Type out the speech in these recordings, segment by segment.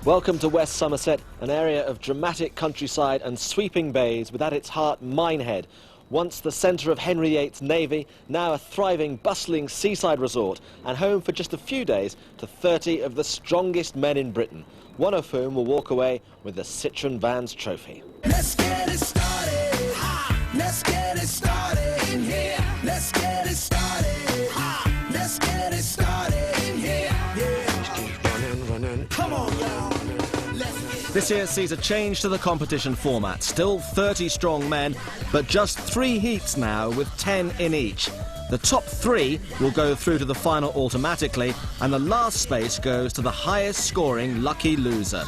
Welcome to West Somerset, an area of dramatic countryside and sweeping bays with at its heart Minehead. Once the centre of Henry VIII's Navy, now a thriving, bustling seaside resort and home for just a few days to 30 of the strongest men in Britain, one of whom will walk away with the Citroën Vans trophy. Let's get it started. Let's get it started in here. Let's get it started. Let's get it started in here. Yeah. Come on, y'all. This year sees a change to the competition format. Still 30 strong men, but just 3 heats now with 10 in each. The top 3 will go through to the final automatically, and the last space goes to the highest scoring lucky loser.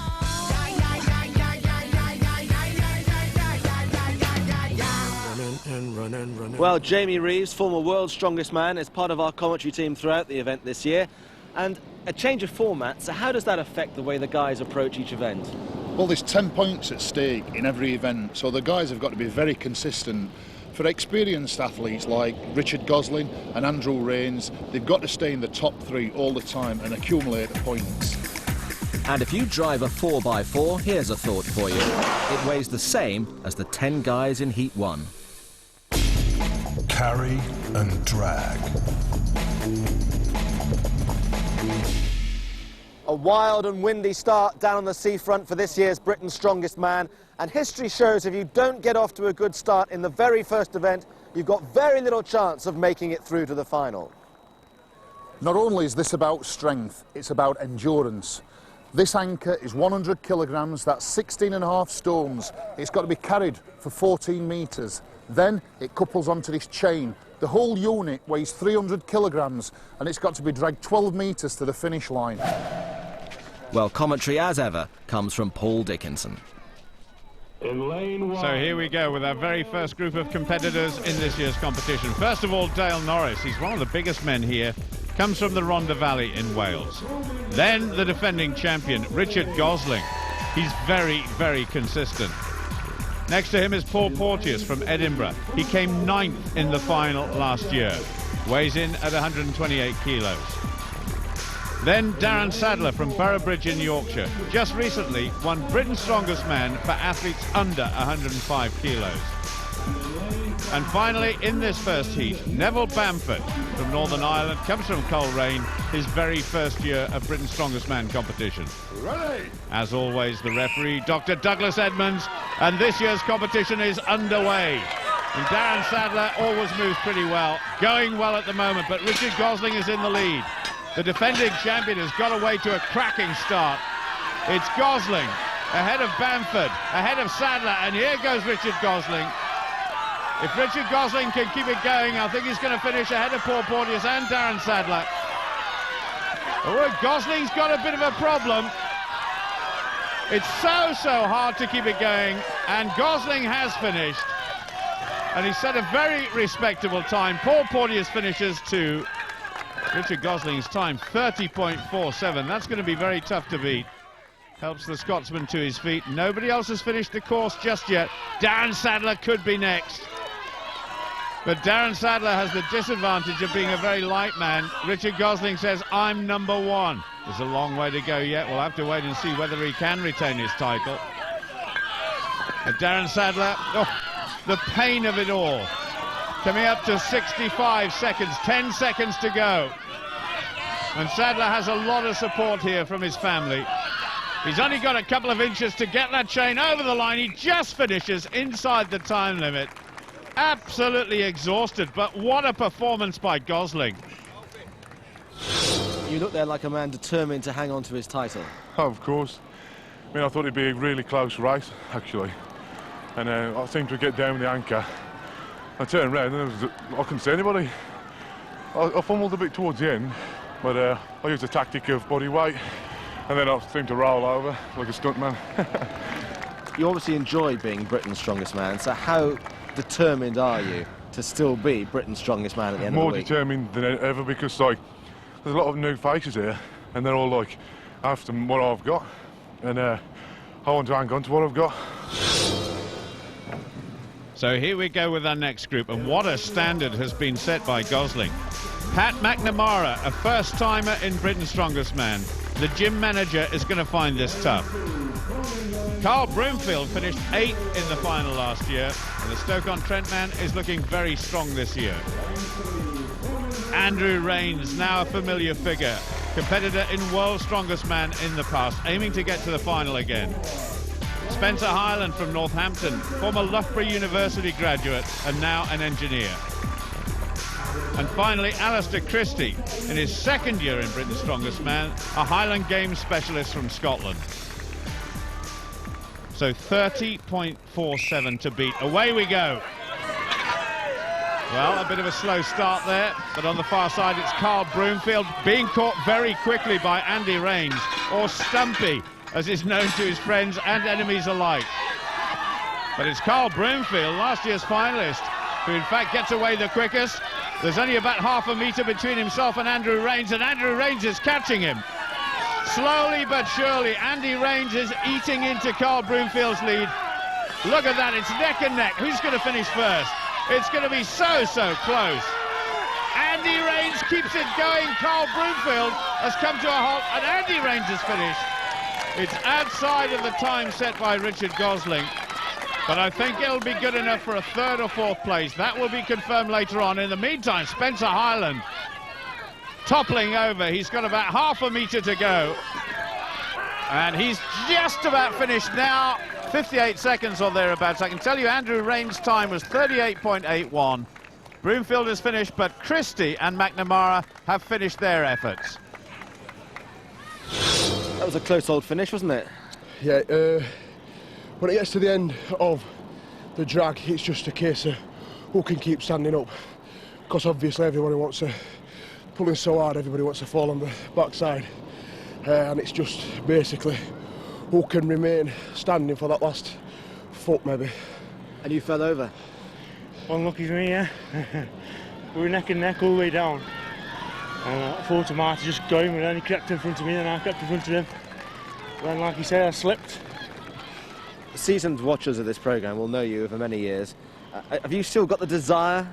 Well, Jamie Reeves, former world's strongest man, is part of our commentary team throughout the event this year. And a change of format, so how does that affect the way the guys approach each event? Well, there's 10 points at stake in every event, so the guys have got to be very consistent. For experienced athletes like Richard Gosling and Andrew Rains, they've got to stay in the top 3 all the time and accumulate the points. And if you drive a 4x4, here's a thought for you. It weighs the same as the 10 guys in Heat 1. Carry and drag. A wild and windy start down on the seafront for this year's Britain's Strongest Man, and history shows if you don't get off to a good start in the very first event, you've got very little chance of making it through to the final. Not only is this about strength, it's about endurance. This anchor is 100 kilograms, that's 16.5 stones. It's got to be carried for 14 metres. Then it couples onto this chain. The whole unit weighs 300 kilograms and it's got to be dragged 12 metres to the finish line. Well, commentary as ever comes from Paul Dickinson. So here we go with our very first group of competitors in this year's competition. First of all, Dale Norris. He's one of the biggest men here. Comes from the Rhondda Valley in Wales. Then the defending champion, Richard Gosling. He's very, very consistent. Next to him is Paul Porteous from Edinburgh. He came 9th in the final last year. Weighs in at 128 kilos. Then Darren Sadler from Boroughbridge in Yorkshire. Just recently won Britain's Strongest Man for athletes under 105 kilos. And finally, in this first heat, Neville Bamford from Northern Ireland, comes from Coleraine, his very first year of Britain's Strongest Man competition. Ready. As always, the referee, Dr. Douglas Edmonds, and this year's competition is underway. And Darren Sadler always moves pretty well, going well at the moment, but Richard Gosling is in the lead. The defending champion has got away to a cracking start. It's Gosling ahead of Bamford, ahead of Sadler, and here goes Richard Gosling. If Richard Gosling can keep it going, I think he's going to finish ahead of Paul Porteous and Darren Sadler. Oh, Gosling's got a bit of a problem. It's so hard to keep it going, and Gosling has finished. And he set a very respectable time. Paul Porteous finishes 2. Richard Gosling's time, 30.47. That's going to be very tough to beat. Helps the Scotsman to his feet. Nobody else has finished the course just yet. Darren Sadler could be next. But Darren Sadler has the disadvantage of being a very light man. Richard Gosling says, I'm number 1. There's a long way to go yet. We'll have to wait and see whether he can retain his title. But Darren Sadler, the pain of it all. Coming up to 65 seconds, 10 seconds to go. And Sadler has a lot of support here from his family. He's only got a couple of inches to get that chain over the line. He just finishes inside the time limit. Absolutely exhausted, but what a performance by Gosling. You look there like a man determined to hang on to his title. Oh, of course. I mean, I thought it'd be a really close race, actually. And I seemed to get down the anchor. I turned around and I couldn't see anybody. I fumbled a bit towards the end, but I used a tactic of body weight, and then I seemed to roll over like a stuntman. You obviously enjoy being Britain's Strongest Man, so how determined are you to still be Britain's Strongest Man at the end of the week? More determined than ever, because like there's a lot of new faces here, and they're all like after what I've got, and I want to hang on to what I've got. So here we go with our next group, and what a standard has been set by Gosling. Pat McNamara, a first-timer in Britain's Strongest Man. the gym manager is going to find this tough. Carl Broomfield finished 8th in the final last year, and the Stoke-on-Trent man is looking very strong this year. Andrew Rains, now a familiar figure, competitor in World's Strongest Man in the past, aiming to get to the final again. Spencer Highland from Northampton, former Loughborough University graduate and now an engineer. And finally, Alistair Christie, in his second year in Britain's Strongest Man, a Highland Games specialist from Scotland. So 30.47 to beat. Away we go. Well, a bit of a slow start there, but on the far side it's Carl Broomfield being caught very quickly by Andy Rains, or Stumpy, as is known to his friends and enemies alike. But it's Carl Broomfield, last year's finalist, who in fact gets away the quickest. There's only about half a metre between himself and Andrew Rains is catching him. Slowly but surely, Andy Rains is eating into Carl Broomfield's lead. Look at that, it's neck and neck. Who's going to finish first? It's going to be so close. Andy Rains keeps it going. Carl Broomfield has come to a halt, and Andy Rains has finished. It's outside of the time set by Richard Gosling, but I think it'll be good enough for a 3rd or 4th place. That will be confirmed later on. In the meantime, Spencer Highland toppling over. He's got about half a metre to go, and he's just about finished now. 58 seconds or thereabouts. I can tell you Andrew Rains' time was 38.81. Broomfield has finished, but Christie and McNamara have finished their efforts. That was a close old finish, wasn't it? Yeah, when it gets to the end of the drag, it's just a case of who can keep standing up. Because obviously everybody wants to, pulling so hard, everybody wants to fall on the backside. And it's just basically who can remain standing for that last foot, maybe. And you fell over? Unlucky for me, yeah. We were neck and neck all the way down. And I thought to Marty just go him, and then he crept in front of me, and I crept in front of him. And then, like he said, I slipped. Seasoned watchers of this programme will know you for many years. Have you still got the desire?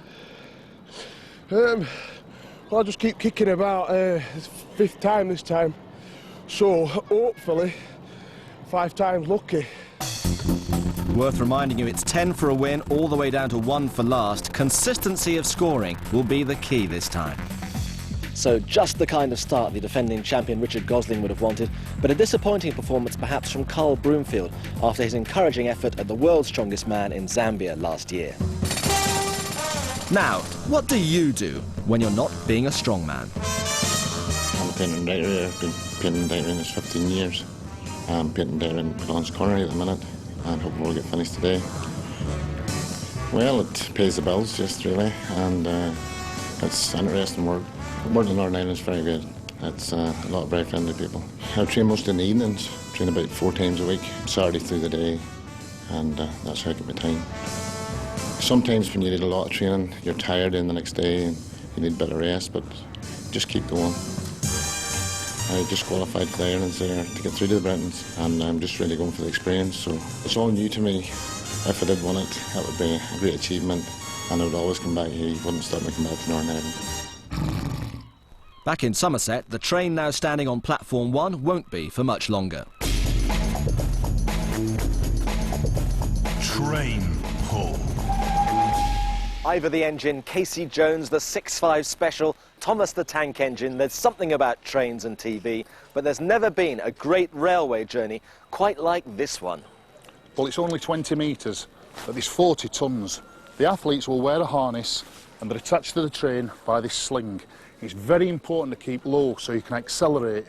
Well, I just keep kicking about. It's 5th time this time. So, hopefully, 5 times lucky. Worth reminding you, it's 10 for a win, all the way down to 1 for last. Consistency of scoring will be the key this time. So just the kind of start the defending champion Richard Gosling would have wanted, but a disappointing performance perhaps from Carl Broomfield after his encouraging effort at the World's Strongest Man in Zambia last year. Now, what do you do when you're not being a strongman? I'm a painting writer. I've been painting writer for 15 years. I'm painting there in Collins Corner at the minute, and hoping we'll get finished today. Well, it pays the bills, just really, and it's interesting work. Working in Northern Ireland is very good. It's a lot of very friendly people. I train most in the evenings, train about 4 times a week, Saturday through the day, and that's how I get my time. Sometimes when you need a lot of training, you're tired in the next day and you need a bit of rest, but just keep going. I just qualified for the Irons there to get through to the Brentons, and I'm just really going for the experience, so it's all new to me. If I did win it, that would be a great achievement, and I would always come back here. You wouldn't stop me coming back to Northern Ireland. Back in Somerset, the train now standing on platform 1 won't be for much longer. Train pull. Ivor the engine, Casey Jones the 6.5 special, Thomas the tank engine. There's something about trains and TV, but there's never been a great railway journey quite like this one. Well, it's only 20 metres, but there's 40 tonnes. The athletes will wear a harness and they're attached to the train by this sling. It's very important to keep low so you can accelerate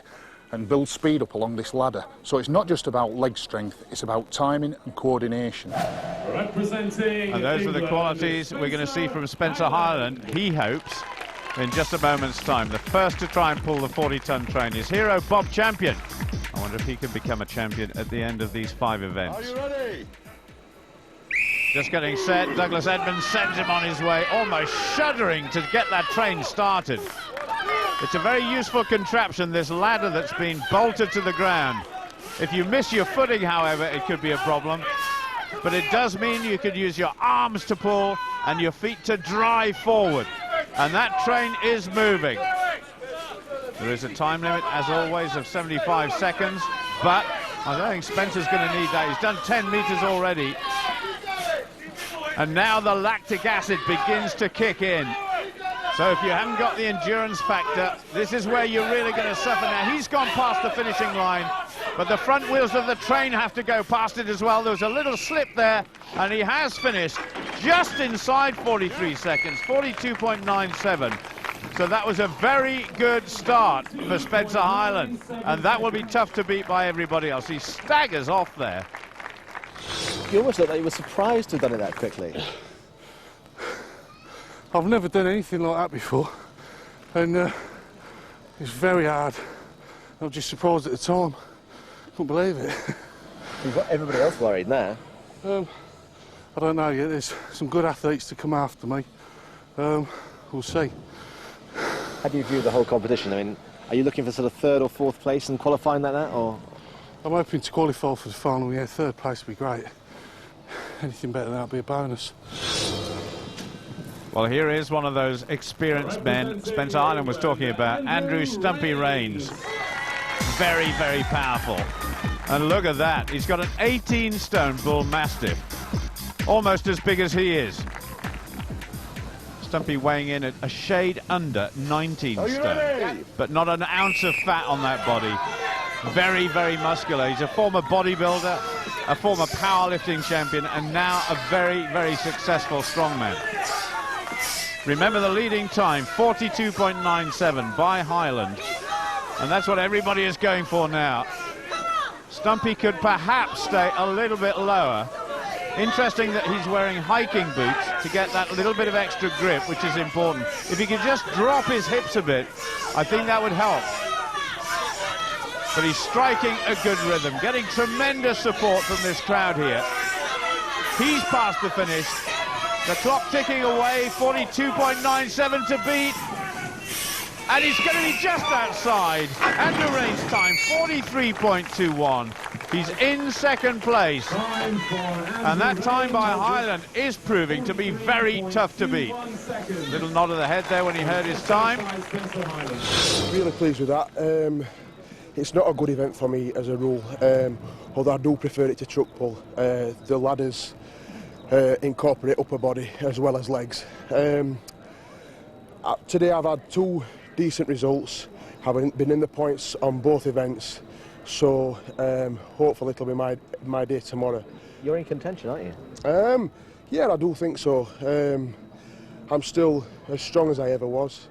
and build speed up along this ladder. So it's not just about leg strength, it's about timing and coordination. Representing and those are the qualities we're going to see from Spencer Highland, he hopes, in just a moment's time. The first to try and pull the 40-ton train is hero Bob Champion. I wonder if he can become a champion at the end of these 5 events. Are you ready? Just getting set, Douglas Edmonds sends him on his way, almost shuddering to get that train started. It's a very useful contraption, this ladder that's been bolted to the ground. If you miss your footing, however, it could be a problem. But it does mean you could use your arms to pull and your feet to drive forward. And that train is moving. There is a time limit, as always, of 75 seconds, but I don't think Spencer's going to need that. He's done 10 metres already. And now the lactic acid begins to kick in. So if you haven't got the endurance factor, this is where you're really going to suffer. Now, he's gone past the finishing line, but the front wheels of the train have to go past it as well. There was a little slip there, and he has finished just inside 43 seconds, 42.97. So that was a very good start for Spencer Highland, and that will be tough to beat by everybody else. He staggers off there. You almost looked like you were surprised to have done it that quickly. I've never done anything like that before, and it's very hard. I was just surprised at the time. Couldn't believe it. You've got everybody else worried now. I don't know yet. There's some good athletes to come after me. We'll see. How do you view the whole competition? I mean, are you looking for sort of third or fourth place and qualifying like that, or? I'm hoping to qualify for the final. Yeah, third place would be great. Anything better than that would be a bonus. Well, here is one of those experienced men Spencer Highland was talking about, Andrew Stumpy Rains. Very, very powerful. And look at that, he's got an 18-stone bull mastiff, almost as big as he is. Stumpy weighing in at a shade under 19 stone, but not an ounce of fat on that body. Very, very muscular. He's a former bodybuilder, a former powerlifting champion, and now a very, very successful strongman. Remember the leading time, 42.97 by Highland, and that's what everybody is going for now. Stumpy could perhaps stay a little bit lower. Interesting that he's wearing hiking boots to get that little bit of extra grip, which is important. If he could just drop his hips a bit, I think that would help. But he's striking a good rhythm, getting tremendous support from this crowd here. He's past the finish. The clock ticking away, 42.97 to beat. And he's going to be just outside. Andrew Rains' time, 43.21. He's in second place. And that time by Highland is proving to be very tough to beat. Little nod of the head there when he heard his time. Really pleased with that. It's not a good event for me as a rule, although I do prefer it to truck pull. The ladders incorporate upper body as well as legs. Today I've had two decent results, having been in the points on both events, so hopefully it'll be my day tomorrow. You're in contention, aren't you? Yeah, I do think so. I'm still as strong as I ever was,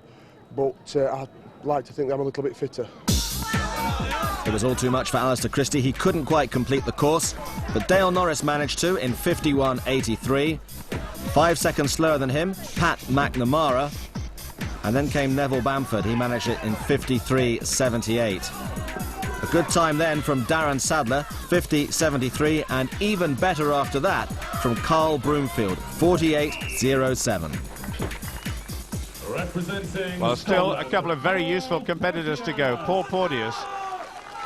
but I'd like to think I'm a little bit fitter. It was all too much for Alistair Christie. He couldn't quite complete the course, but Dale Norris managed to in 51.83. 5 seconds slower than him, Pat McNamara. And then came Neville Bamford. He managed it in 53.78. A good time then from Darren Sadler, 50.73, and even better after that from Carl Broomfield, 48.07. Well, still a couple of very useful competitors to go. Paul Porteous,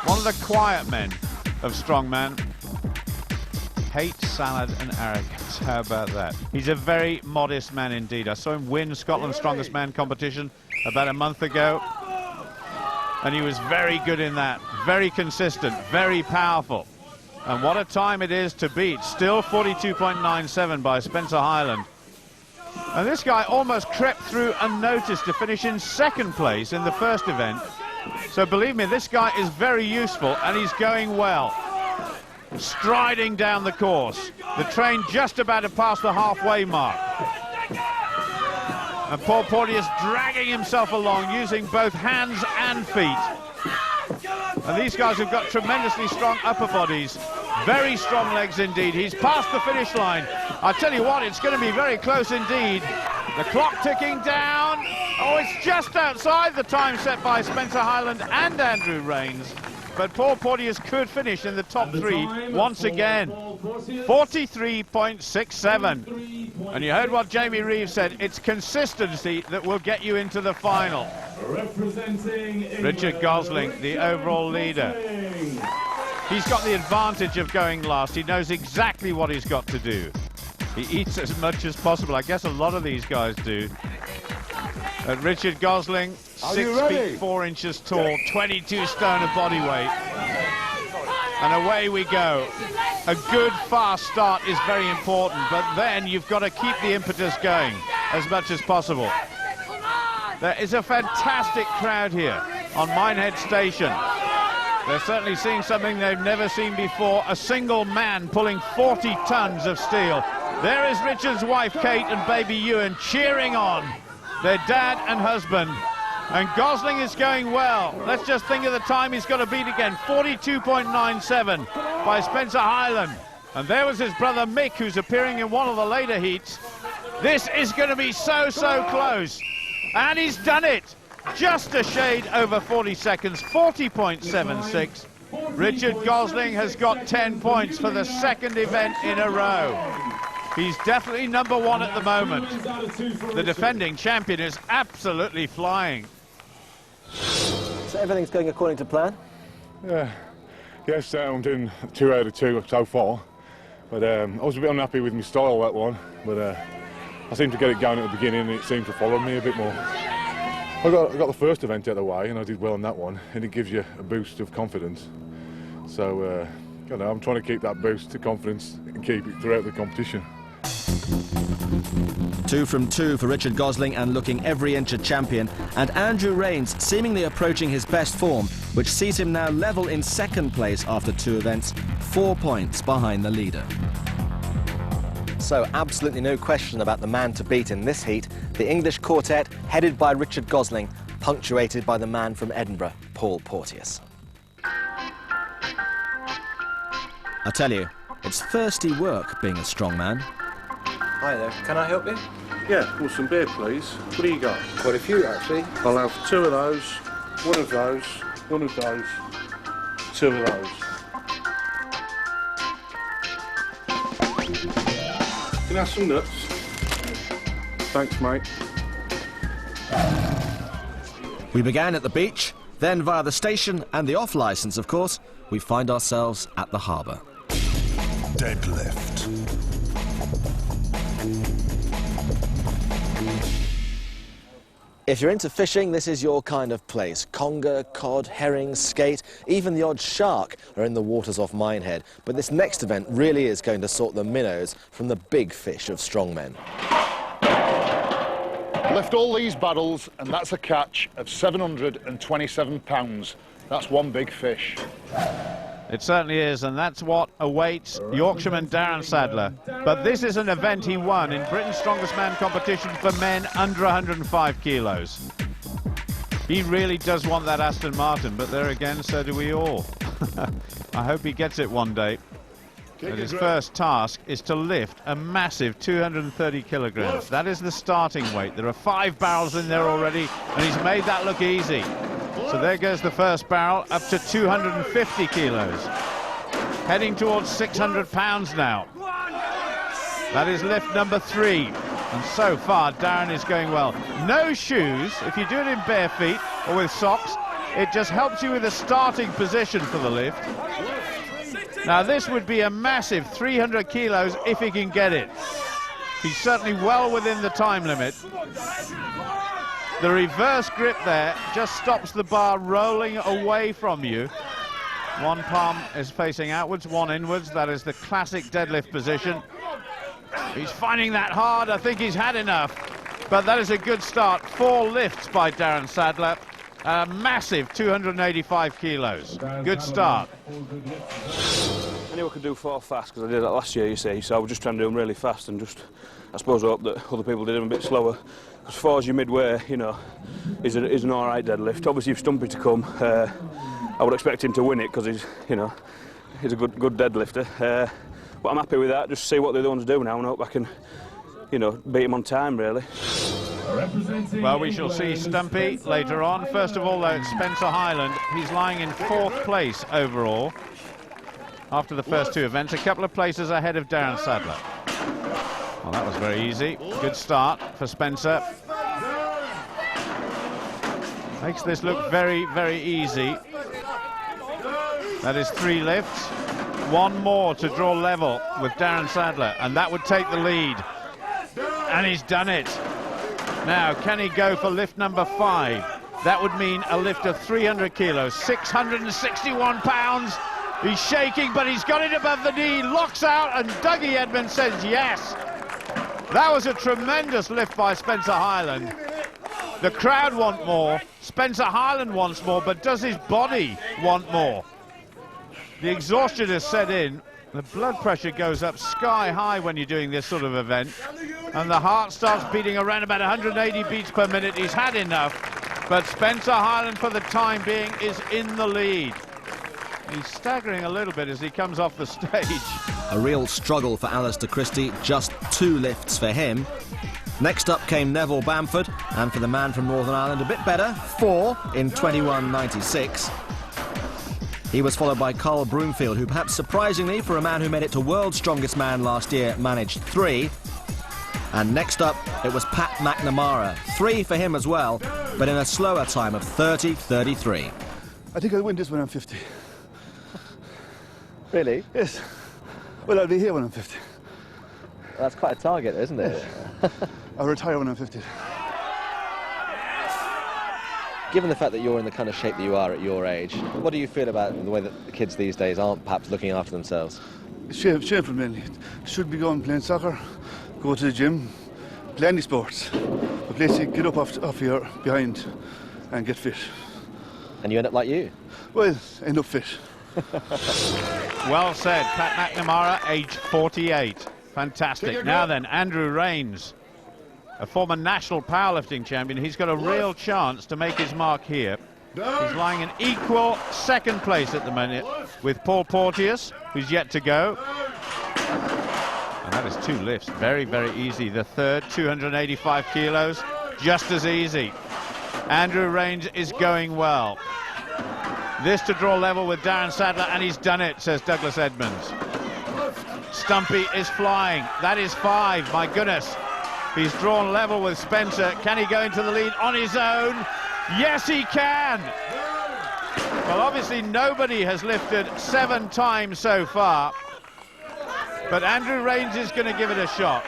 one of the quiet men of strongman, hates salad and arrogance. How about that? He's a very modest man indeed. I saw him win Scotland's Strongest Man competition about a month ago, and he was very good in that. Very consistent, very powerful. And what a time it is to beat. Still 42.97 by Spencer Highland. And this guy almost crept through unnoticed to finish in second place in the first event. So believe me, this guy is very useful, and he's going well. Striding down the course. The train just about to pass the halfway mark. And Paul Porteous dragging himself along using both hands and feet. And these guys have got tremendously strong upper bodies. Very strong legs indeed. He's past the finish line. I tell you what, it's going to be very close indeed. The clock ticking down. Oh, it's just outside the time set by Spencer Highland and Andrew Rains. But Paul Porteous could finish in the top three once again. 43.67. And you heard what Jamie Reeves said. It's consistency that will get you into the final. Richard Gosling, the overall leader. He's got the advantage of going last. He knows exactly what he's got to do. He eats as much as possible. I guess a lot of these guys do. Richard Gosling, 6 feet 4 inches tall, 22 stone of body weight. And away we go. A good fast start is very important, but then you've got to keep the impetus going as much as possible. There is a fantastic crowd here on Minehead Station. They're certainly seeing something they've never seen before, a single man pulling 40 tons of steel. There is Richard's wife, Kate, and baby Ewan cheering on their dad and husband. And Gosling is going well. Let's just think of the time he's got to beat again. 42.97 by Spencer Highland. And there was his brother Mick, who's appearing in one of the later heats. This is going to be so close. And he's done it. Just a shade over 40 seconds, 40.76. Richard Gosling has got 10 points for the second event in a row. He's definitely number one at the moment. The defending champion is absolutely flying. So everything's going according to plan? Yeah, yes, I'm doing 2 out of 2 so far. But I was a bit unhappy with my style, that one. But I seemed to get it going at the beginning and it seemed to follow me a bit more. I got the first event out of the way and I did well on that one, and it gives you a boost of confidence. So, you know, I'm trying to keep that boost of confidence and keep it throughout the competition. 2 from 2 for Richard Gosling and looking every inch a champion, and Andrew Rains seemingly approaching his best form, which sees him now level in second place after 2 events, 4 points behind the leader. So absolutely no question about the man to beat in this heat, the English quartet headed by Richard Gosling, punctuated by the man from Edinburgh, Paul Porteous. I tell you, it's thirsty work being a strong man. Hi there, can I help you? Yeah, well, some beer, please. What do you got? Quite a few, actually. I'll have 2 of those, 1 of those, 1 of those, 2 of those. Can I have some nuts? Thanks, mate. We began at the beach, then via the station and the off-licence, of course, we find ourselves at the harbour. Deadlift. If you're into fishing, this is your kind of place. Conger, cod, herring, skate, even the odd shark are in the waters off Minehead. But this next event really is going to sort the minnows from the big fish of strongmen. Lift all these barrels and that's a catch of 727 pounds. That's one big fish. It certainly is, and that's what awaits Yorkshireman Darren Sadler. But this is an event he won in Britain's Strongest Man competition for men under 105 kilos. He really does want that Aston Martin, but there again, so do we all. I hope he gets it one day. But his first task is to lift a massive 230 kilograms. That is the starting weight. There are 5 barrels in there already, and he's made that look easy. So there goes the first barrel, up to 250 kilos. Heading towards 600 pounds now. That is lift number 3. And so far, Darren is going well. No shoes. If you do it in bare feet or with socks, it just helps you with a starting position for the lift. Now, this would be a massive 300 kilos if he can get it. He's certainly well within the time limit. The reverse grip there just stops the bar rolling away from you. One palm is facing outwards, one inwards. That is the classic deadlift position. He's finding that hard. I think he's had enough. But that is a good start. 4 lifts by Darren Sadler. A massive 285 kilos. Good start. Anyone could do 4 fast, because I did that last year, you see, so I was just trying to do them really fast and just, I suppose, hope that other people did them a bit slower. As far as your midway, you know, is an all right deadlift. Obviously, if Stumpy to come, I would expect him to win it because he's, you know, he's a good deadlifter. But I'm happy with that. Just see what the other ones do now and hope I can, you know, beat him on time, really. Well, we shall see Stumpy later on. First of all, though, it's Spencer Highland. He's lying in 4th place overall after the first 2 events, a couple of places ahead of Darren Sadler. Well, that was very easy. Good start for Spencer. Makes this look very, very easy. That is 3 lifts. 1 more to draw level with Darren Sadler, and that would take the lead. And he's done it. Now, can he go for lift number 5? That would mean a lift of 300 kilos, 661 pounds. He's shaking, but he's got it above the knee, locks out, and Dougie Edmonds says yes. That was a tremendous lift by Spencer Highland. The crowd want more. Spencer Highland wants more, but does his body want more? The exhaustion has set in. The blood pressure goes up sky high when you're doing this sort of event. And the heart starts beating around about 180 beats per minute. He's had enough. But Spencer Highland, for the time being, is in the lead. He's staggering a little bit as he comes off the stage. A real struggle for Alistair Christie, just 2 lifts for him. Next up came Neville Bamford, and for the man from Northern Ireland, a bit better, 4 in 21.96. He was followed by Carl Broomfield, who perhaps surprisingly, for a man who made it to World's Strongest Man last year, managed 3. And next up, it was Pat McNamara, 3 for him as well, but in a slower time of 30.33. I think I'll win this when I'm 50. Really? Yes. Well, I'll be here when I'm 50. That's quite a target, isn't it? I'll retire when I'm 50. Given the fact that you're in the kind of shape that you are at your age, what do you feel about the way that the kids these days aren't perhaps looking after themselves? Shameful, mainly. Should be going playing soccer, go to the gym, play any sports. But basically get up off your behind and get fit. And you end up like you? Well, end up fit. Well said, Pat McNamara, age 48. Fantastic. Now then, Andrew Rains, a former national powerlifting champion. He's got a real chance to make his mark here. He's lying in equal second place at the minute with Paul Porteous, who's yet to go. And that is 2 lifts, very, very easy. The third, 285 kilos, just as easy. Andrew Rains is going well. This to draw level with Darren Sadler, and he's done it, says Douglas Edmonds. Stumpy is flying. That is 5, my goodness. He's drawn level with Spencer. Can he go into the lead on his own? Yes, he can. Well, obviously nobody has lifted 7 times so far, but Andrew Rains is going to give it a shot.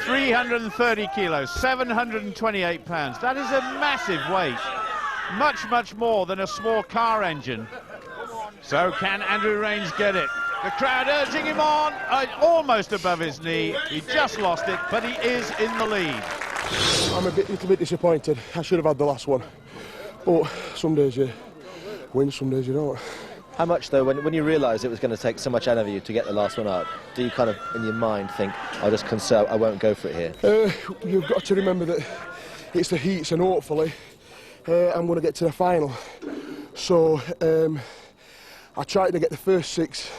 330 kilos, 728 pounds. That is a massive weight. Much, much more than a small car engine. So can Andrew Rains get it? The crowd urging him on, almost above his knee. He just lost it, but he is in the lead. I'm a little bit disappointed. I should have had the last one. But some days you win, some days you don't. How much, though, when you realise it was going to take so much out of you to get the last one up, do you kind of, in your mind, think, I'll just conserve, I won't go for it here? You've got to remember that it's the heats, and hopefully I'm going to get to the final. So I tried to get the first 6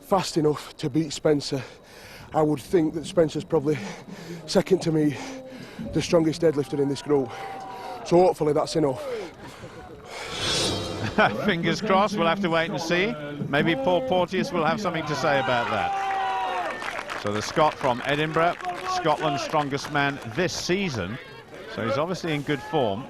fast enough to beat Spencer. I would think that Spencer's probably second to me, the strongest deadlifter in this group. So hopefully that's enough. Fingers crossed, we'll have to wait and see. Maybe Paul Porteous will have something to say about that. So the Scot from Edinburgh, Scotland's strongest man this season. So he's obviously in good form.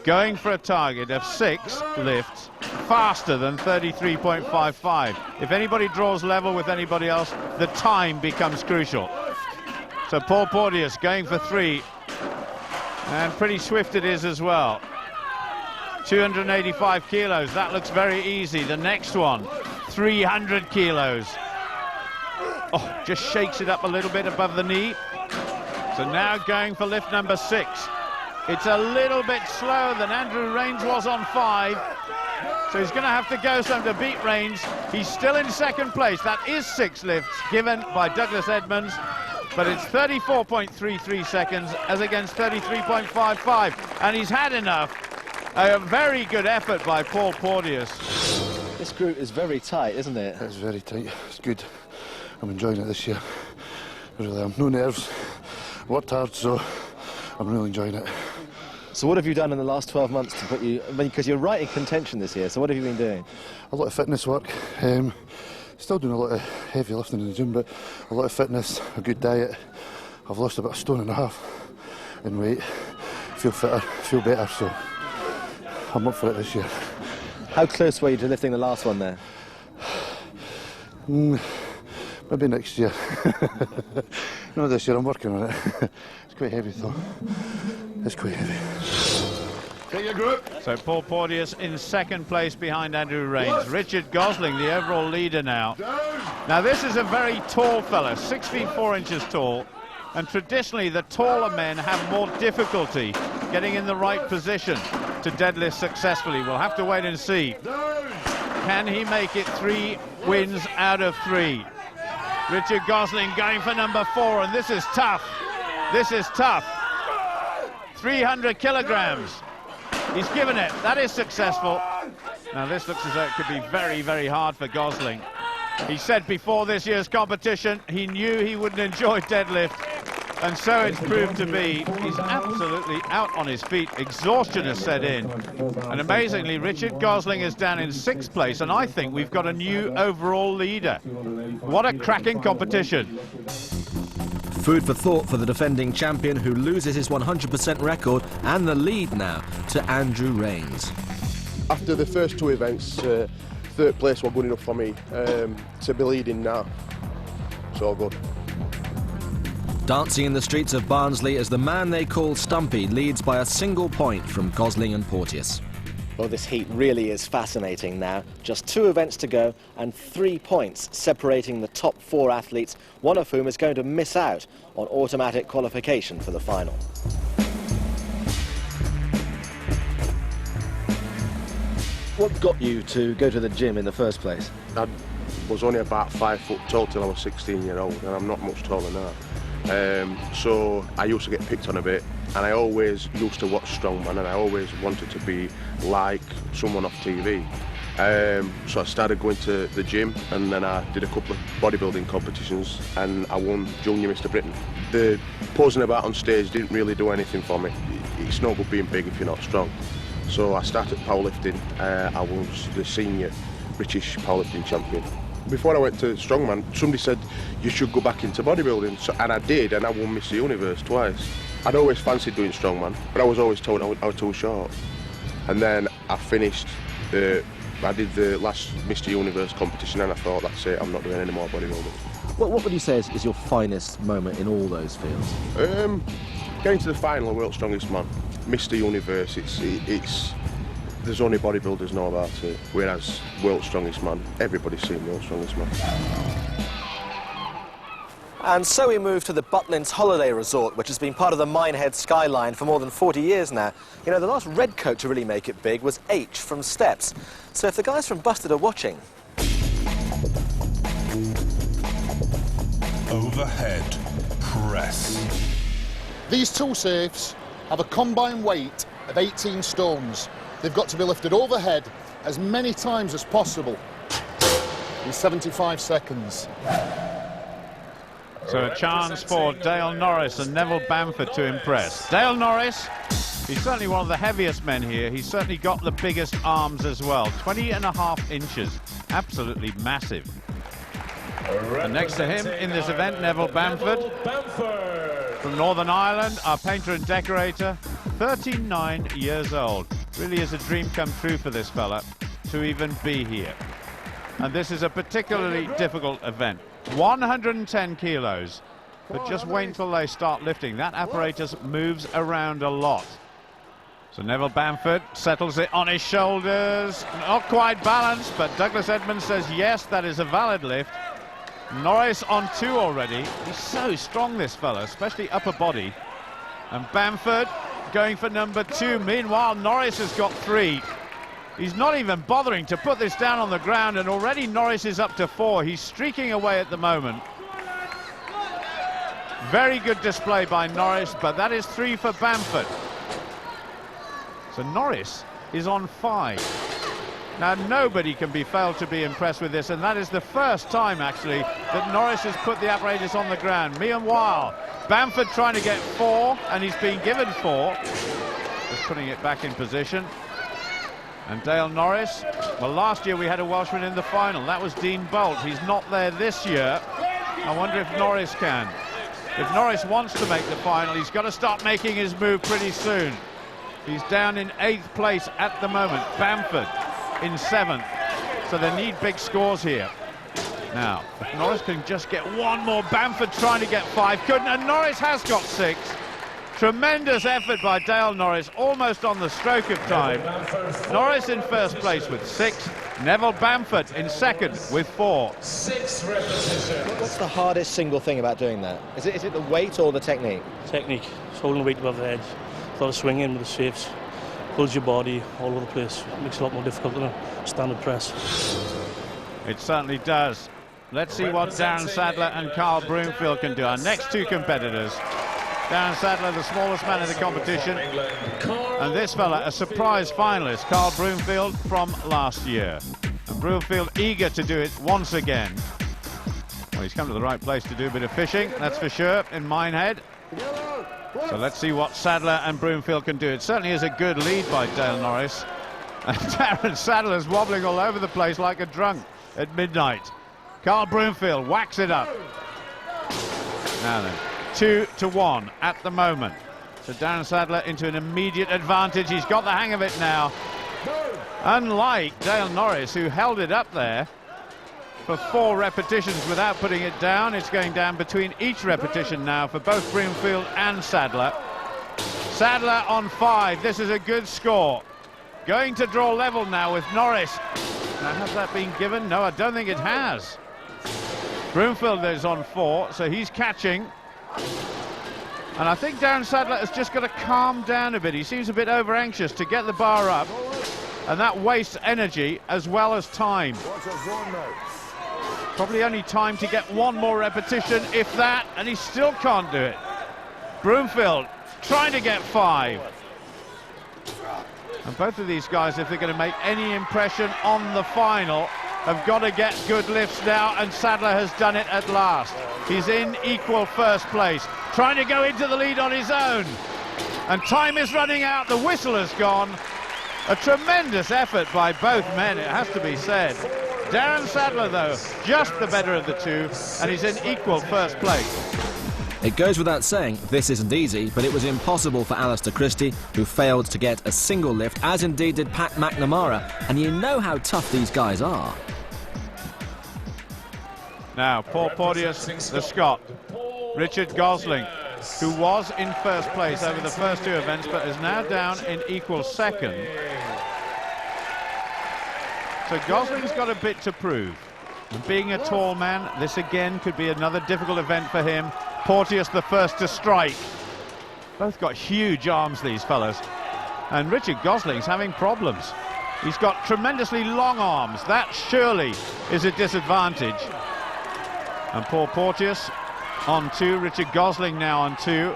Going for a target of 6 lifts faster than 33.55. If anybody draws level with anybody else, the time becomes crucial. So Paul Porteous going for 3, and pretty swift it is as well. 285 kilos, that looks very easy. The next one, 300 kilos. Oh, just shakes it up a little bit above the knee. So now going for lift number 6. It's a little bit slower than Andrew Rains was on 5. So he's going to have to go some to beat Rains. He's still in second place. That is 6 lifts given by Douglas Edmonds. But it's 34.33 seconds as against 33.55. And he's had enough. A very good effort by Paul Porteous. This group is very tight, isn't it? It's very tight. It's good. I'm enjoying it this year. Really am. No nerves. Worked hard, so I'm really enjoying it. So what have you done in the last 12 months to put you... I mean, because you're right in contention this year, so what have you been doing? A lot of fitness work. Still doing a lot of heavy lifting in the gym, but a lot of fitness, a good diet. I've lost about 1.5 stone in weight. Feel fitter, feel better, so I'm up for it this year. How close were you to lifting the last one there? Maybe next year. Not this year, I'm working on it. It's quite heavy though. It's quite heavy. So Paul Porteous in second place behind Andrew Rains. Richard Gosling, the overall leader now. Now this is a very tall fella, 6 feet 4 inches tall, and traditionally the taller men have more difficulty getting in the right position to deadlift successfully. We'll have to wait and see. Can he make it 3 wins out of 3? Richard Gosling going for number 4, and this is tough. This is tough. 300 kilograms. He's given it. That is successful. Now this looks as though it could be very, very hard for Gosling. He said before this year's competition he knew he wouldn't enjoy deadlift, and so it's proved to be. He's absolutely out on his feet. Exhaustion has set in. And amazingly, Richard Gosling is down in 6th place, and I think we've got a new overall leader. What a cracking competition. Food for thought for the defending champion, who loses his 100% record and the lead now to Andrew Rains. After the first 2 events, 3rd place was good enough for me to be leading now. It's all good. Dancing in the streets of Barnsley as the man they call Stumpy leads by a single point from Gosling and Porteous. Well, this heat really is fascinating now. Just 2 events to go and 3 points separating the top 4 athletes, one of whom is going to miss out on automatic qualification for the final. What got you to go to the gym in the first place? I was only about 5 foot tall till I was 16-year-old, and I'm not much taller now. So I used to get picked on a bit, and I always used to watch strongman, and I always wanted to be like someone off TV. So I started going to the gym, and then I did a couple of bodybuilding competitions, and I won Junior Mr. Britain. The posing about on stage didn't really do anything for me. It's no good being big if you're not strong. So I started powerlifting. I was the senior British powerlifting champion. Before I went to strongman, somebody said you should go back into bodybuilding, so, and I did, and I won Mr. Universe twice. I'd always fancied doing strongman, but I was always told I was too short. And then I finished, I did the last Mr. Universe competition, and I thought, that's it, I'm not doing any more bodybuilding. What would you say is your finest moment in all those fields? Getting to the final of World's Strongest Man, Mr. Universe, it's there's only bodybuilders know about it, whereas World's Strongest Man, everybody's seen World's Strongest Man. And so we move to the Butlins Holiday Resort, which has been part of the Minehead skyline for more than 40 years now. You know, the last redcoat to really make it big was H from Steps. So if the guys from Busted are watching... Overhead press. These 2 safes have a combined weight of 18 stones. They've got to be lifted overhead as many times as possible in 75 seconds. So a chance for Dale Norris and Neville Bamford to impress. Dale Norris, he's certainly one of the heaviest men here. He's certainly got the biggest arms as well. 20.5 inches. Absolutely massive. And next to him in this event, Neville Bamford. From Northern Ireland, our painter and decorator, 39 years old. Really is a dream come true for this fella to even be here. And this is a particularly difficult event. 110 kilos, but just wait until they start lifting. That apparatus moves around a lot. So Neville Bamford settles it on his shoulders. Not quite balanced, but Douglas Edmonds says yes, that is a valid lift. Norris on 2 already. He's so strong, this fella, especially upper body. And Bamford going for number 2. Meanwhile, Norris has got 3. He's not even bothering to put this down on the ground, and already Norris is up to 4. He's streaking away at the moment. Very good display by Norris, but that is 3 for Bamford. So Norris is on 5. Now, nobody can be failed to be impressed with this, and that is the first time, actually, that Norris has put the apparatus on the ground. Meanwhile, Bamford trying to get 4, and he's been given 4. Just putting it back in position. And Dale Norris, well, last year we had a Welshman in the final. That was Dean Bolt. He's not there this year. I wonder if Norris can. If Norris wants to make the final, he's got to start making his move pretty soon. He's down in 8th place at the moment. Bamford in 7th. So they need big scores here. Now, if Norris can just get one more. Bamford trying to get 5, couldn't, and Norris has got 6. Tremendous effort by Dale Norris, almost on the stroke of time. Norris in first place with 6. Neville Bamford in second with 4. 6 repetitions. What's the hardest single thing about doing that? Is it the weight or the technique? Technique. It's holding the weight above the head. A lot of swinging with the shapes. Pulls your body all over the place. It makes it a lot more difficult than a standard press. It certainly does. Let's see what Darren Sadler and Carl Broomfield can do. Our next 2 competitors. Darren Sadler, the smallest man in the competition, and this fella, a surprise finalist, Carl Broomfield from last year. And Broomfield eager to do it once again. Well, he's come to the right place to do a bit of fishing, that's for sure, in Minehead. So let's see what Sadler and Broomfield can do. It certainly is a good lead by Dale Norris. And Darren Sadler's wobbling all over the place like a drunk at midnight. Carl Broomfield whacks it up. Now then. 2-1 at the moment. So Darren Sadler into an immediate advantage. He's got the hang of it now. Unlike Dale Norris, who held it up there for 4 repetitions without putting it down. It's going down between each repetition now for both Broomfield and Sadler. Sadler on 5. This is a good score. Going to draw level now with Norris. Now, has that been given? No, I don't think it has. Broomfield is on 4, so he's catching. And I think Darren Sadler has just got to calm down a bit. He seems a bit over-anxious to get the bar up, and that wastes energy as well as time. Probably only time to get 1 more repetition, if that, and he still can't do it. Broomfield trying to get 5. And both of these guys, if they're going to make any impression on the final, have got to get good lifts now, and Sadler has done it at last. He's in equal first place, trying to go into the lead on his own. And time is running out, the whistle has gone. A tremendous effort by both men, it has to be said. Darren Sadler, though, just the better of the 2, and he's in equal first place. It goes without saying, this isn't easy, but it was impossible for Alistair Christie, who failed to get a single lift, as indeed did Pat McNamara, and you know how tough these guys are. Now, Paul Porteous, the Scot. Richard Gosling, who was in first place over the first 2 events, but is now down in equal second. So Gosling's got a bit to prove. And being a tall man, this again could be another difficult event for him. Porteous the first to strike. Both got huge arms, these fellas. And Richard Gosling's having problems. He's got tremendously long arms. That surely is a disadvantage. And Paul Porteous on 2, Richard Gosling now on 2.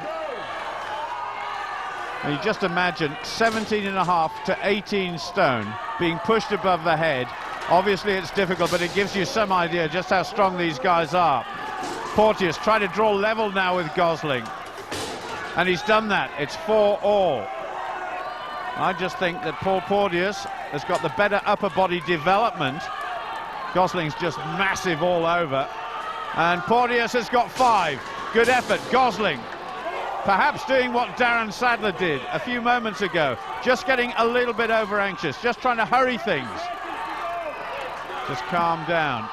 And you just imagine 17.5 to 18 stone being pushed above the head. Obviously it's difficult, but it gives you some idea just how strong these guys are. Porteous trying to draw level now with Gosling. And he's done that. It's 4-all. I just think that Paul Porteous has got the better upper body development. Gosling's just massive all over. And Porteous has got 5. Good effort, Gosling. Perhaps doing what Darren Sadler did a few moments ago. Just getting a little bit over-anxious, just trying to hurry things. Just calm down.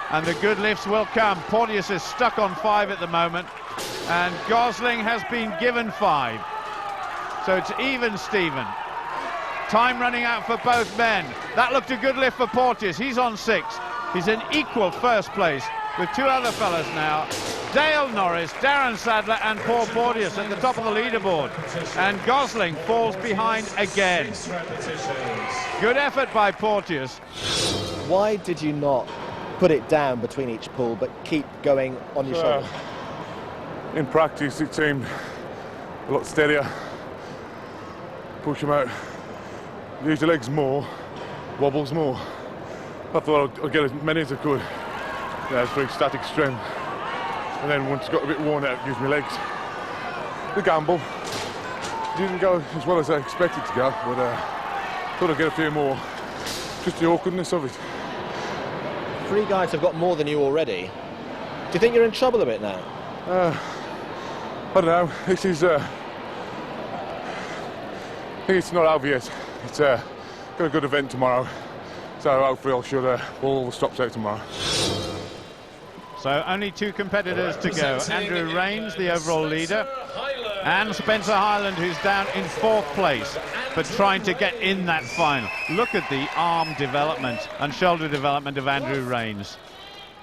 And the good lifts will come. Porteous is stuck on 5 at the moment. And Gosling has been given 5. So it's even, Stephen. Time running out for both men. That looked a good lift for Porteous. He's on 6. He's in equal first place with 2 other fellas now. Dale Norris, Darren Sadler and Paul Porteous at the top of the leaderboard. And Gosling falls behind again. Good effort by Porteous. Why did you not put it down between each pull but keep going on your shoulder? In practice it seemed a lot steadier. Push them out. Use your legs more, wobbles more. I thought I'd get as many as I could. Yeah, it's very static strength. And then once it got a bit worn out, use my legs. The gamble didn't go as well as I expected to go, but thought I'd get a few more. Just the awkwardness of it. 3 guys have got more than you already. Do you think you're in trouble a bit now? I don't know. This is. I think it's not over yet. It's got a good event tomorrow, so hopefully I should pull all the stops out tomorrow. So only 2 competitors to go. Andrew Rains, the overall leader, and Spencer Highland, who's down in 4th place, but trying to get in that final. Look at the arm development and shoulder development of Andrew Rains.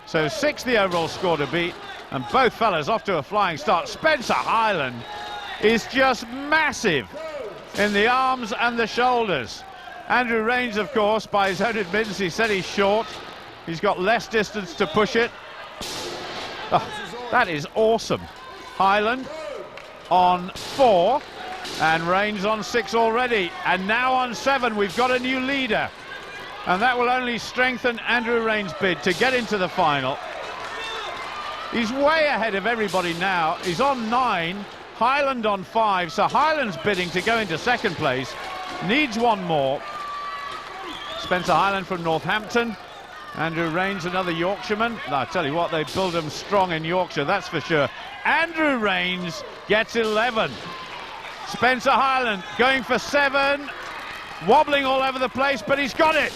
So 6th the overall score to beat, and both fellas off to a flying start. Spencer Highland is just massive in the arms and the shoulders. Andrew Rains, of course, by his own admittance, he said he's short. He's got less distance to push it. Oh, that is awesome. Highland on 4 and Rains on 6 already, and now on 7 we've got a new leader, and that will only strengthen Andrew Rains' bid to get into the final. He's way ahead of everybody now. He's on 9, Highland on 5, so Highland's bidding to go into 2nd place, needs 1 more. Spencer Highland from Northampton, Andrew Rains, another Yorkshireman. I tell you what, they build them strong in Yorkshire, that's for sure. Andrew Rains gets 11. Spencer Highland going for 7, wobbling all over the place, but he's got it.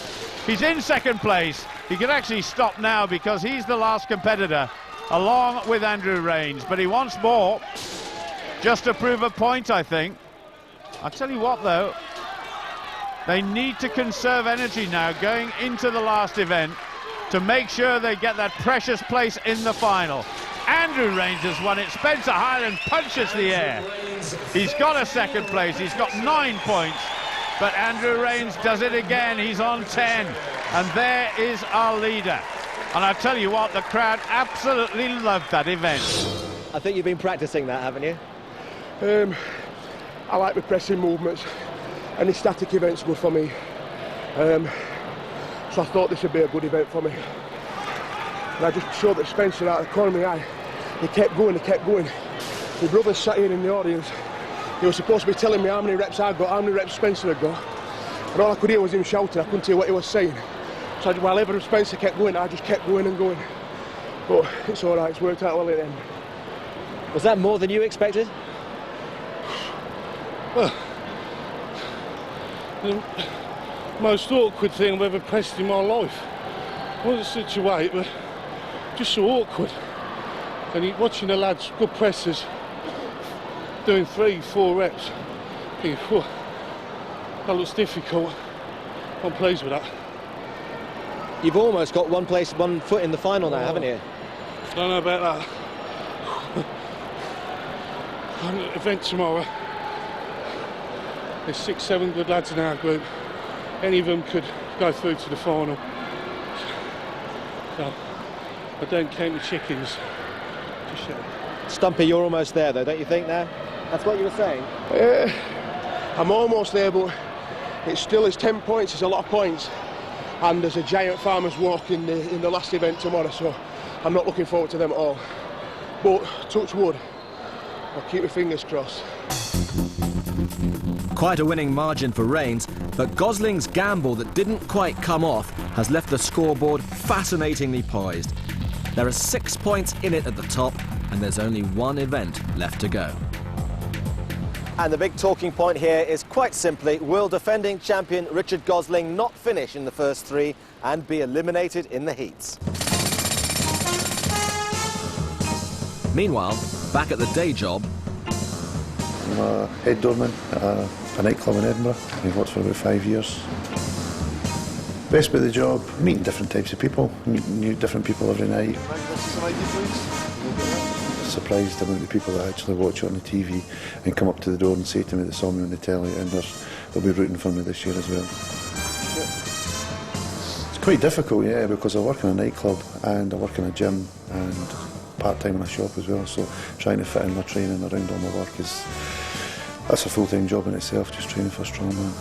He's in 2nd place. He can actually stop now because he's the last competitor, along with Andrew Rains, but he wants more, just to prove a point, I think. I'll tell you what, though, they need to conserve energy now going into the last event to make sure they get that precious place in the final. Andrew Rains has won it. Spencer Highland punches the air. He's got a 2nd place. He's got 9 points. But Andrew Rains does it again. He's on 10. And there is our leader. And I tell you what, the crowd absolutely loved that event. I think you've been practicing that, haven't you? I like the pressing movements. Any static events good for me. So I thought this would be a good event for me. And I just showed that Spencer out of the corner of my eye. He kept going, he kept going. My brother sat here in the audience. He was supposed to be telling me how many reps I'd got, how many reps Spencer had got. And all I could hear was him shouting. I couldn't hear what he was saying. So while ever Spencer kept going, I just kept going and going. But it's all right, it's worked out well at the end. Was that more than you expected? Well, the most awkward thing I've ever pressed in my life. It wasn't such a weight, but just so awkward. And watching the lads, good pressers, doing 3-4 reps, thinking, whew, that looks difficult. I'm pleased with that. You've almost got 1 foot in the final now, haven't you? I don't know about that. I'm at an event tomorrow. There's 6-7 good lads in our group. Any of them could go through to the final. So I don't count the chickens. Just yet. Stumpy, you're almost there though, don't you think now? That's what you were saying? I'm almost there, but it's 10 points, it's a lot of points. And there's a giant farmer's walk in the last event tomorrow, so I'm not looking forward to them at all. But touch wood, I'll keep my fingers crossed. Quite a winning margin for Rains, but Gosling's gamble that didn't quite come off has left the scoreboard fascinatingly poised. There are 6 points in it at the top, and there's only 1 event left to go. And the big talking point here is quite simply, will defending champion Richard Gosling not finish in the first 3 and be eliminated in the heats? Meanwhile, back at the day job, I'm a head doorman at a nightclub in Edinburgh. I've worked for about 5 years. Best bit of the job, meeting different types of people, meeting new different people every night. Surprised the amount of people that actually watch it on the TV and come up to the door and say to me they saw me on the telly, and they'll be rooting for me this year as well. It's quite difficult, yeah, because I work in a nightclub and I work in a gym and part-time in a shop as well, so trying to fit in my training around all my work that's a full-time job in itself, just training for strongman.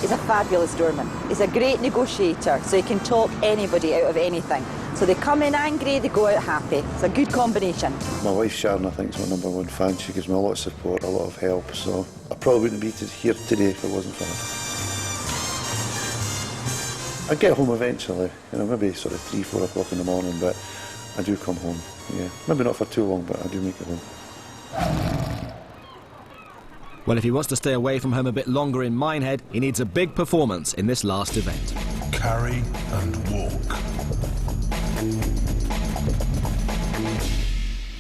He's a fabulous doorman. He's a great negotiator, so he can talk anybody out of anything. So they come in angry, they go out happy. It's a good combination. My wife Sharon, I think, is my #1 fan. She gives me a lot of support, a lot of help, so I probably wouldn't be here today if it wasn't for her. I'd get home eventually, maybe sort of 3-4 o'clock in the morning, but I do come home, yeah. Maybe not for too long, but I do make it home. well, if he wants to stay away from home a bit longer in Minehead, he needs a big performance in this last event. Carry and walk.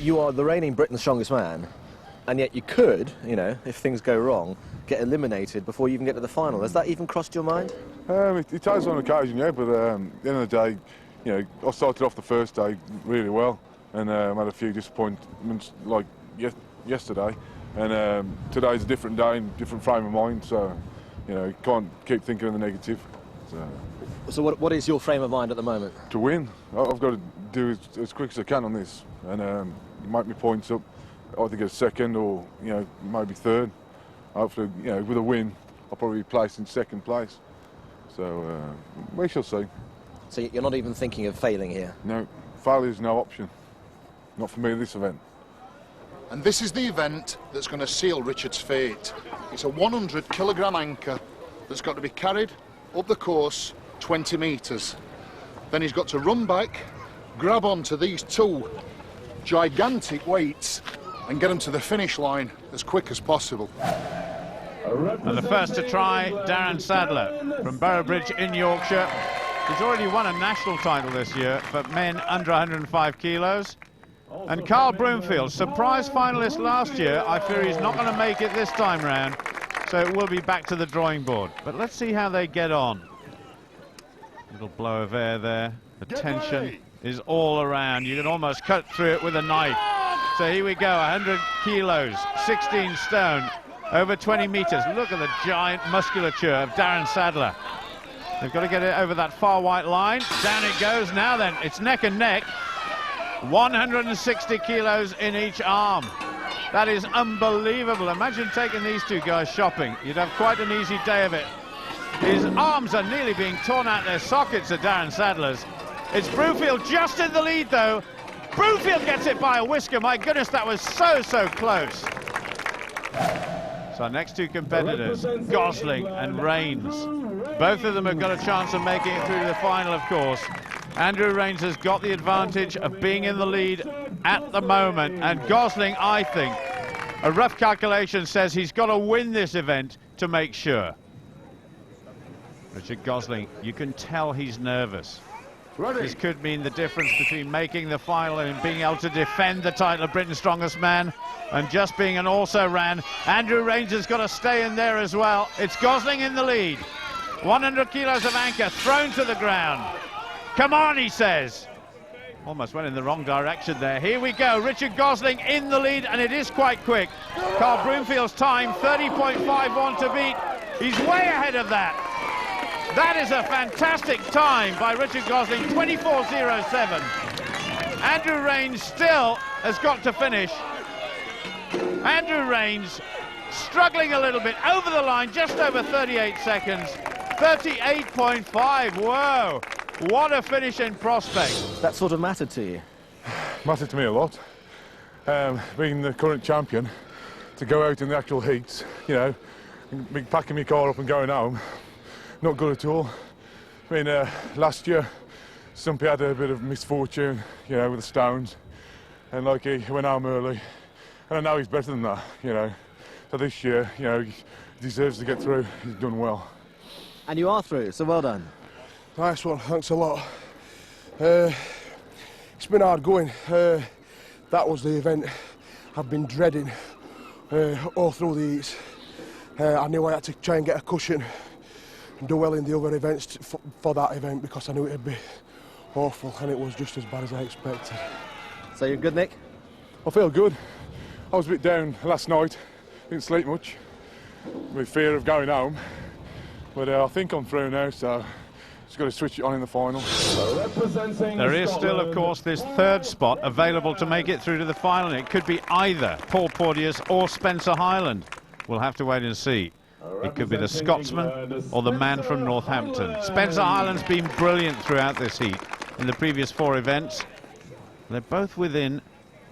you are the reigning Britain's strongest man, and yet you could, you know, if things go wrong, get eliminated before you even get to the final. Has that even crossed your mind? It has on occasion, yeah, but at the end of the day, you know, I started off the first day really well, and had a few disappointments like yesterday, and today's a different day and different frame of mind, so, you know, you can't keep thinking of the negative. So what is your frame of mind at the moment? To win. I've got to do as quick as I can on this, and make my points up, either get second or, you know, maybe third. Hopefully, you know, with a win, I'll probably be placed in second place. So we shall see. So you're not even thinking of failing here? No, failure is no option. Not for me this event. And this is the event that's going to seal Richard's fate. It's a 100 kilogram anchor that's got to be carried up the course 20 metres. Then he's got to run back, grab onto these two gigantic weights and get them to the finish line as quick as possible. And the first to try, Darren Sadler from Boroughbridge in Yorkshire. He's already won a national title this year for men under 105 kilos. And Carl Broomfield, surprise finalist last year. I fear he's not going to make it this time round, so it will be back to the drawing board. But let's see how they get on. Little blow of air there. The tension is all around. You can almost cut through it with a knife. So here we go, 100 kilos, 16 stone, over 20 metres. Look at the giant musculature of Darren Sadler. They've got to get it over that far white line. Down it goes. Now then, it's neck and neck. 160 kilos in each arm. That is unbelievable. Imagine taking these two guys shopping. You'd have quite an easy day of it. His arms are nearly being torn out their sockets of Darren Sadler's. It's Broomfield just in the lead, though. Broomfield gets it by a whisker. My goodness, that was so close. So our next two competitors, Gosling and Rains. Both of them have got a chance of making it through to the final, of course. Andrew Rains has got the advantage of being in the lead at the moment, and Gosling, I think, a rough calculation says he's got to win this event to make sure. Richard Gosling, you can tell he's nervous. This could mean the difference between making the final and being able to defend the title of Britain's Strongest Man and just being an also-ran. Andrew Rains has got to stay in there as well. It's Gosling in the lead. 100 kilos of anchor thrown to the ground. Come on, he says. Almost went in the wrong direction there. Here we go, Richard Gosling in the lead, and it is quite quick. Carl Broomfield's time, 30.51 to beat. He's way ahead of that. That is a fantastic time by Richard Gosling, 24.07. Andrew Rains still has got to finish. Andrew Rains struggling a little bit, over the line, just over 38 seconds. 38.5, whoa. What a finish in prospect. That sort of mattered to you? Mattered to me a lot. Being the current champion, to go out in the actual heats, you know, packing my car up and going home, not good at all. I mean, last year, Stumpy had a bit of misfortune, you know, with the stones, and like he went home early, and I know he's better than that, you know. So this year, you know, he deserves to get through. He's done well. And you are through, so well done. Nice one, thanks a lot. It's been hard going. That was the event I've been dreading all through the heats. I knew I had to try and get a cushion and do well in the other events for that event, because I knew it'd be awful, and it was just as bad as I expected. So you're good, Nick? I feel good. I was a bit down last night, didn't sleep much, with fear of going home, but I think I'm through now, so just got to switch it on in the final. There is still, of course, this third spot available to make it through to the final. It could be either Paul Porteous or Spencer Hyland. We'll have to wait and see. It could be the Scotsman or the man from Northampton. Spencer Hyland's been brilliant throughout this heat in the previous 4 events. They're both within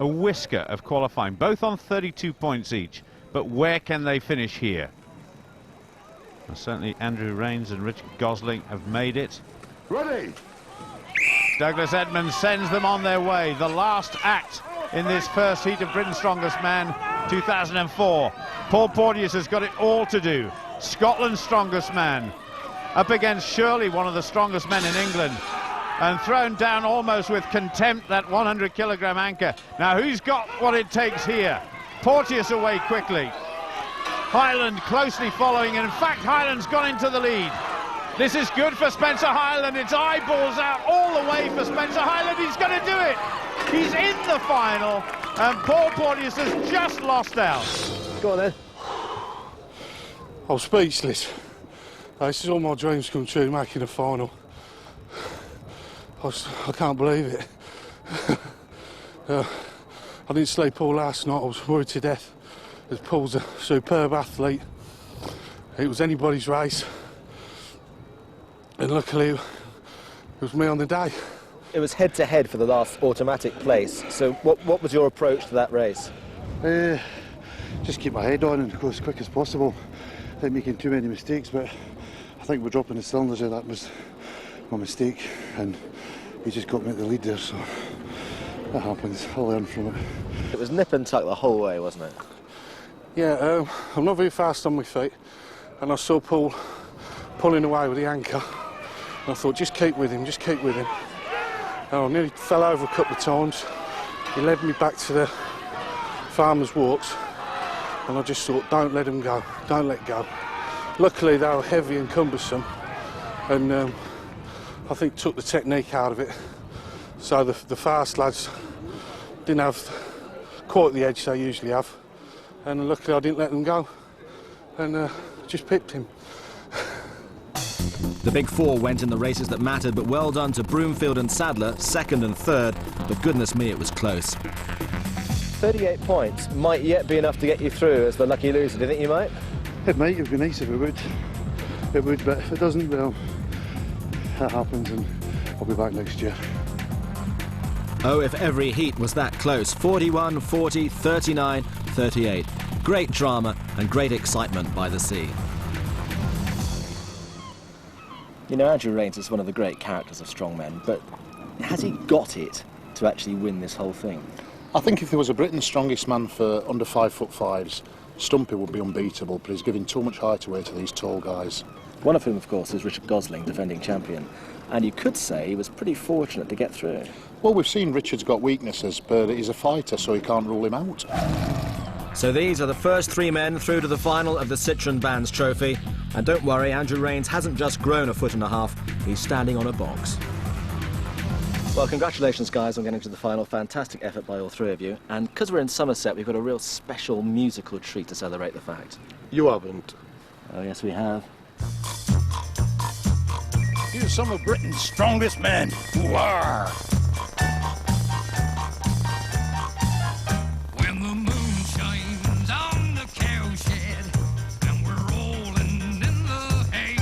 a whisker of qualifying, both on 32 points each. But where can they finish here? Well, certainly Andrew Rains and Richard Gosling have made it. Ready? Douglas Edmonds sends them on their way. The last act in this first heat of Britain's Strongest Man 2004. Paul Porteous has got it all to do. Scotland's strongest man up against surely one of the strongest men in England. and thrown down almost with contempt, that 100-kilogram anchor. Now, who's got what it takes here? Porteous away quickly. Hyland closely following, and in fact, Hyland's gone into the lead. This is good for Spencer Hyland. It's eyeballs out all the way for Spencer Hyland. He's going to do it. He's in the final, and Paul Porteous has just lost out. Go on then. I'm speechless. This is all my dreams come true, making a final. I can't believe it. I didn't sleep all last night. I was worried to death. As Paul's a superb athlete. It was anybody's race. And luckily, it was me on the day. It was head-to-head for the last automatic place. So what was your approach to that race? Just keep my head on and go as quick as possible. Not making too many mistakes, but I think we're dropping the cylinders there. That was my mistake, and he just got me at the lead there, so that happens. I'll learn from it. It was nip and tuck the whole way, wasn't it? Yeah, I'm not very fast on my feet, and I saw Paul pulling away with the anchor. And I thought, just keep with him, just keep with him. And I nearly fell over a couple of times. He led me back to the farmer's walks, and I just thought, don't let him go, don't let go. Luckily, they were heavy and cumbersome, and I think took the technique out of it. So the fast lads didn't have quite the edge they usually have, and luckily I didn't let them go, and just pipped him. The big four went in the races that mattered, but well done to Broomfield and Sadler, second and third, but goodness me, it was close. 38 points might yet be enough to get you through as the lucky loser. Do you think you might? It might. It would be nice if it would. It would, but if it doesn't, well, that happens, and I'll be back next year. Oh, if every heat was that close. 41, 40, 39, 38. Great drama and great excitement by the sea. You know, Andrew Rains is one of the great characters of strongmen, but has he got it to actually win this whole thing? I think if there was a Britain's strongest man for under 5'5", Stumpy would be unbeatable, but he's giving too much height away to these tall guys. One of whom, of course, is Richard Gosling, defending champion. And you could say he was pretty fortunate to get through. Well, we've seen Richard's got weaknesses, but he's a fighter, so he can't rule him out. So these are the first three men through to the final of the Citroën Bands Trophy. And don't worry, Andrew Rains hasn't just grown a foot and a half, he's standing on a box. Well, congratulations, guys, on getting to the final. Fantastic effort by all three of you. And because we're in Somerset, we've got a real special musical treat to celebrate the fact. You haven't. Oh, yes, we have. Here's some of Britain's strongest men. War. When the moon shines on the cowshed and we're rolling in the hay,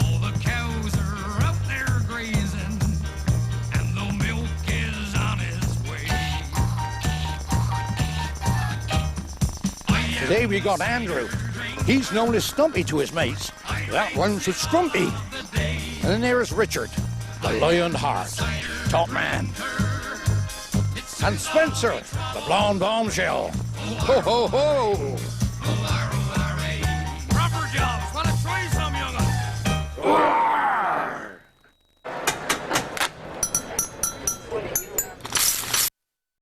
all the cows are up there grazing and the milk is on its way. Today we got Andrew. He's known as Stumpy to his mates. That one's a Strumpy. And then there's Richard, the Lion Heart, top man. And Spencer, the blonde bombshell. Ho, ho, ho! Proper jobs. Want to try some, young'un?